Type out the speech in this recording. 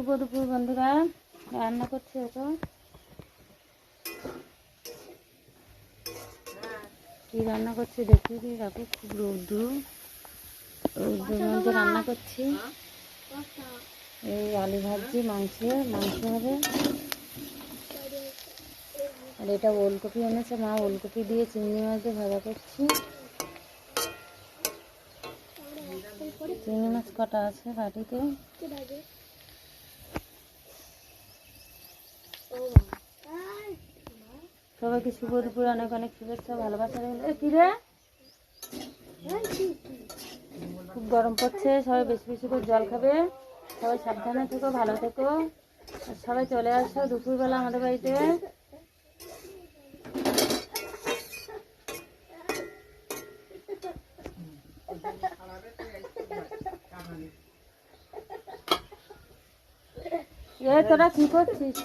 শুভ দুপুর বন্ধুরা, রান্না করছে তো কি রান্না করছি দেখি কি কাকু। খুব রৌদ্র মধ্যে রান্না করছি। এই আলু ভাজি, মাংস হবে। আর এটা ওলকপি এনেছে মা, ওলকপি দিয়ে চিংড়ি মাছ দিয়ে ভাজা করছি। চিংড়ি মাছ কাটা আছে বাটিতে। সবাইকে শুভ দুপুর, অনেক অনেক শুভেচ্ছা, ভালোবাসা রইল। কি রে, খুব গরম পড়ছে, সবাই বেশি বেশি করে জল খাবে, সবাই সাবধানে থেকো, ভালো থেকো। আর সবাই চলে আসো দুপুরবেলা আমাদের বাড়িতে। তোরা কি করছিস?